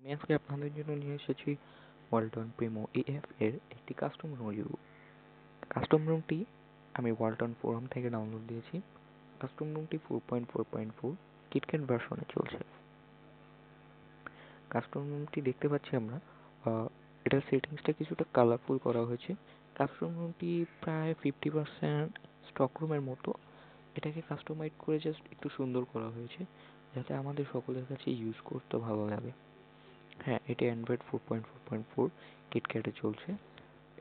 আমি আজকে আপনাদের জন্য নিয়ে এসেছি ওয়ালটন প্রিমো এএফ এর একটি কাস্টম রুম রিভিউ। কাস্টম রুমটি আমি ওয়ালটন ফোরাম থেকে ডাউনলোড দিয়েছি। কাস্টম রুমটি 4.4.4 কিটক্যাট ভার্সনে চলছে। কাস্টম রুমটি দেখতে পাচ্ছি আমরা এটার সেটিংসটা কিছুটা কালারফুল করা হয়েছে। কাস্টম রুমটি প্রায় 50% স্টক রুমের মতো। এটাকে কাস্টমাইজ করে জাস্ট একটু সুন্দর করা হয়েছে যাতে আমাদের সকলের কাছে ইউজ করতে ভালো লাগে। হ্যাঁ, এটি অ্যান্ড্রয়েড 4.4.4 কিটক্যাটে চলছে।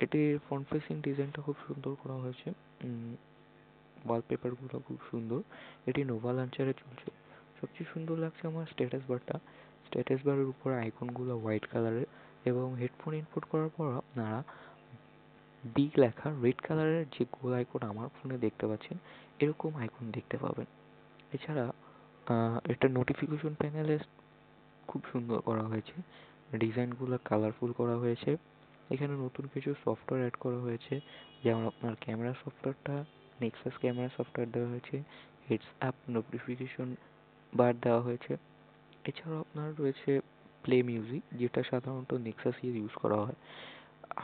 এটির ফ্রন্ট ফেসিং ডিজাইনটা খুব সুন্দর করা হয়েছে। ওয়ালপেপারগুলো খুব সুন্দর। এটি নোভা লঞ্চারে চলছে। সবচেয়ে সুন্দর লাগছে আমার স্ট্যাটাস বারটা। স্ট্যাটাস বারের উপর আইকনগুলো হোয়াইট কালারের এবং হেডফোন ইনপুট করার পর আপনারা বি লেখা রেড কালারের যে গোল আইকন আমার ফোনে দেখতে পাচ্ছেন, এরকম আইকন দেখতে পাবেন। এছাড়া এটা নোটিফিকেশন প্যানেলে খুব সুন্দর করা হয়েছে। ডিজাইনগুলো কালারফুল করা হয়েছে। এখানে নতুন কিছু সফটওয়্যার অ্যাড করা হয়েছে, যেমন আপনার ক্যামেরা সফটওয়্যারটা নেক্সাস ক্যামেরা সফটওয়্যার দেওয়া হয়েছে, হেডস আপ নোটিফিকেশন বার দেওয়া হয়েছে। এছাড়াও আপনার রয়েছে প্লে মিউজিক, যেটা সাধারণত নেক্সাসে ইউজ করা হয়।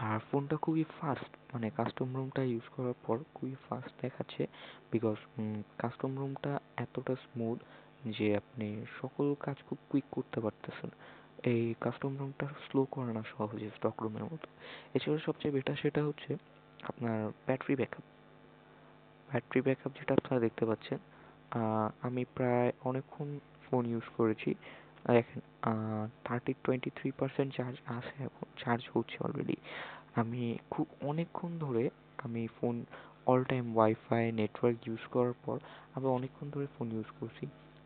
আর ফোনটা খুবই ফাস্ট, মানে কাস্টম রুমটা ইউজ করার পর খুবই ফাস্ট দেখাচ্ছে, বিকজ কাস্টম রুমটা এতটা স্মুথ যে আপনি সকল কাজ খুব কুইক করতে পারতেছেন। এই কাস্টম রুমটা স্লো করে না সহজে স্টক রুমের মতো। এছাড়া সবচেয়ে বেটার সেটা হচ্ছে আপনার ব্যাটারি ব্যাকআপ। ব্যাটারি ব্যাকআপ যেটা আপনারা দেখতে পাচ্ছেন, আমি প্রায় অনেকক্ষণ ফোন ইউজ করেছি। দেখেন, 23% চার্জ আছে, এখন চার্জ হচ্ছে অলরেডি। আমি খুব অনেকক্ষণ ধরে আমি phone all time wifi network use করার পর আমি অনেকক্ষণ ধরে ফোন ইউজ করছি,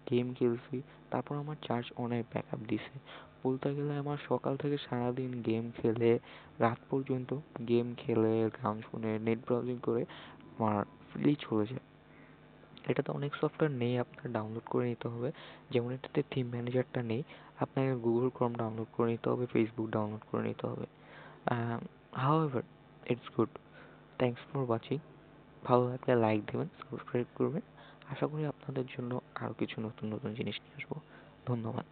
গেম খেলছি, তারপর আমার চার্জ অনেক ব্যাকআপ দিছে। বলতে গেলে আমার সকাল থেকে সারাদিন গেম খেলে রাত পর্যন্ত গেম খেলে গান শুনে নেট ব্রাউজিং করে আমার ফুলি চলে যায়। এটাতে অনেক সফটওয়্যার নেই, আপনার ডাউনলোড করে নিতে হবে। যেমন এটাতে থিম ম্যানেজারটা নেই, আপনাকে গুগল ক্রোম ডাউনলোড করে নিতে হবে, ফেসবুক ডাউনলোড করে নিতে হবে। However it's good. Thanks for watching. ভালো লাগলে লাইক দেবেন, সাবস্ক্রাইব করবেন। আশা করি আপনাদের জন্য আরও কিছু নতুন নতুন জিনিস নিয়ে আসবো। ধন্যবাদ।